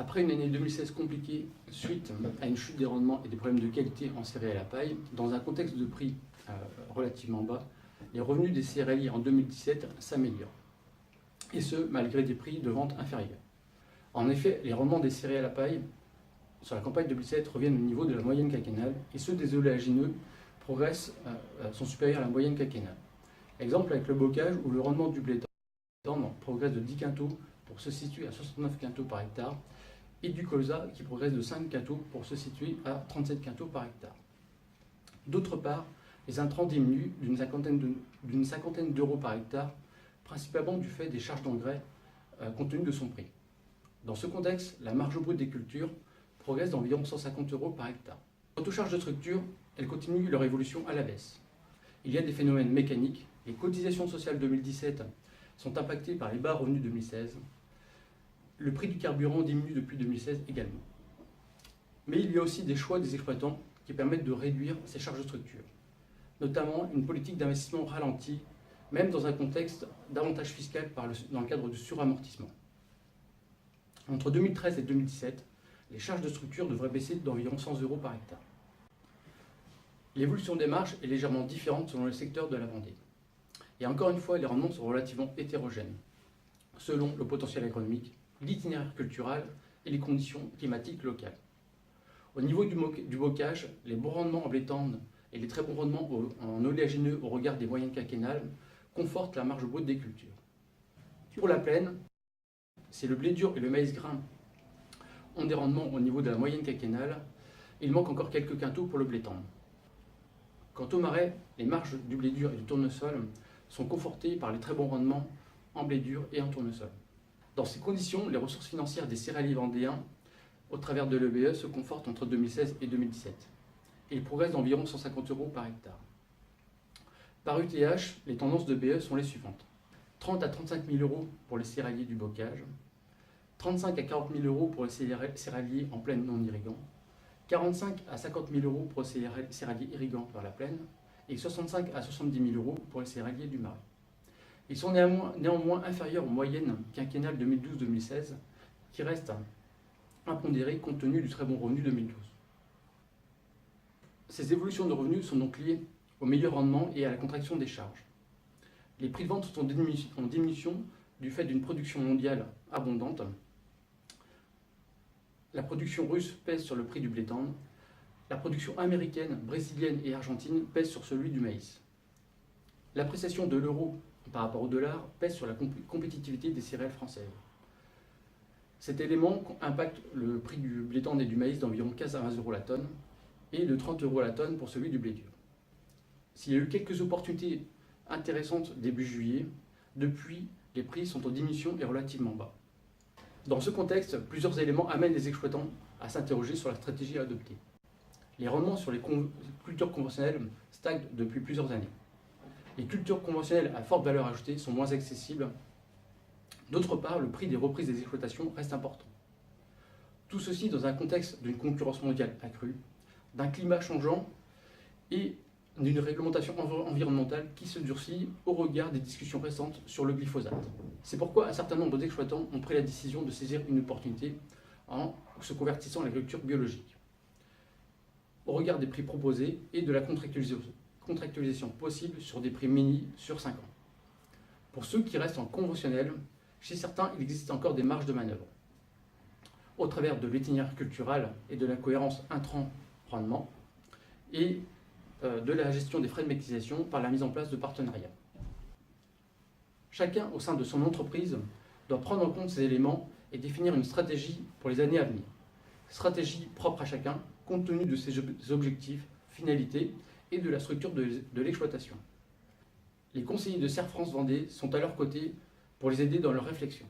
Après une année 2016 compliquée suite à une chute des rendements et des problèmes de qualité en céréales à paille, dans un contexte de prix relativement bas, les revenus des céréaliers en 2017 s'améliorent. Et ce, malgré des prix de vente inférieurs. En effet, les rendements des céréales à paille sur la campagne 2017 reviennent au niveau de la moyenne quinquennale et ceux des oléagineux sont supérieurs à la moyenne quinquennale. Exemple avec le bocage où le rendement du blé tendre progresse de 10 quintaux pour se situer à 69 quintaux par hectare et du colza qui progresse de 5 quintaux pour se situer à 37 quintaux par hectare. D'autre part, les intrants diminuent d'une cinquantaine d'euros par hectare, principalement du fait des charges d'engrais compte tenu de son prix. Dans ce contexte, la marge brute des cultures progresse d'environ 150 euros par hectare. Quant aux charges de structure, elles continuent leur évolution à la baisse. Il y a des phénomènes mécaniques. Les cotisations sociales 2017 sont impactées par les bas revenus 2016. Le prix du carburant diminue depuis 2016 également. Mais il y a aussi des choix des exploitants qui permettent de réduire ces charges de structure, notamment une politique d'investissement ralentie, même dans un contexte d'avantage fiscal dans le cadre du suramortissement. Entre 2013 et 2017, les charges de structure devraient baisser d'environ 100 euros par hectare. L'évolution des marges est légèrement différente selon le secteur de la Vendée. Et encore une fois, les rendements sont relativement hétérogènes, selon le potentiel agronomique, l'itinéraire culturel et les conditions climatiques locales. Au niveau du bocage, les bons rendements en blé tendre et les très bons rendements en oléagineux au regard des moyennes quinquennales confortent la marge brute des cultures. Pour la plaine, c'est le blé dur et le maïs grain ont des rendements au niveau de la moyenne quinquennale. Il manque encore quelques quintaux pour le blé tendre. Quant au marais, les marges du blé dur et du tournesol sont confortées par les très bons rendements en blé dur et en tournesol. Dans ces conditions, les ressources financières des céréaliers vendéens au travers de l'EBE se confortent entre 2016 et 2017. Et ils progressent d'environ 150 euros par hectare. Par UTH, les tendances de BE sont les suivantes. 30 à 35 000 euros pour les céréaliers du bocage, 35 à 40 000 euros pour les céréaliers en plaine non irrigant, 45 à 50 000 euros pour les céréaliers irrigants vers la plaine et 65 à 70 000 euros pour les céréaliers du marais. Ils sont néanmoins inférieurs aux moyennes quinquennales 2012-2016 qui restent impondérées compte tenu du très bon revenu 2012. Ces évolutions de revenus sont donc liées au meilleur rendement et à la contraction des charges. Les prix de vente sont en diminution du fait d'une production mondiale abondante. La production russe pèse sur le prix du blé tendre. La production américaine, brésilienne et argentine pèse sur celui du maïs. L'appréciation de l'euro par rapport au dollar pèse sur la compétitivité des céréales françaises. Cet élément impacte le prix du blé tendre et du maïs d'environ 15 à 20 euros la tonne et de 30 euros la tonne pour celui du blé dur. S'il y a eu quelques opportunités intéressantes début juillet, depuis, les prix sont en diminution et relativement bas. Dans ce contexte, plusieurs éléments amènent les exploitants à s'interroger sur la stratégie à adopter. Les rendements sur les cultures conventionnelles stagnent depuis plusieurs années. Les cultures conventionnelles à forte valeur ajoutée sont moins accessibles. D'autre part, le prix des reprises des exploitations reste important. Tout ceci dans un contexte d'une concurrence mondiale accrue, d'un climat changeant et d'une réglementation environnementale qui se durcit au regard des discussions récentes sur le glyphosate. C'est pourquoi un certain nombre d'exploitants ont pris la décision de saisir une opportunité en se convertissant à l'agriculture biologique. Au regard des prix proposés et de la contractualisation possible sur des prix mini sur 5 ans. Pour ceux qui restent en conventionnel, chez certains, il existe encore des marges de manœuvre. Au travers de l'itinéraire culturel et de la cohérence intrant-rendement et de la gestion des frais de mécanisation par la mise en place de partenariats. Chacun au sein de son entreprise doit prendre en compte ces éléments et définir une stratégie pour les années à venir. Stratégie propre à chacun, compte tenu de ses objectifs, finalités et de la structure de l'exploitation. Les conseillers de Serre France Vendée sont à leur côté pour les aider dans leur réflexion.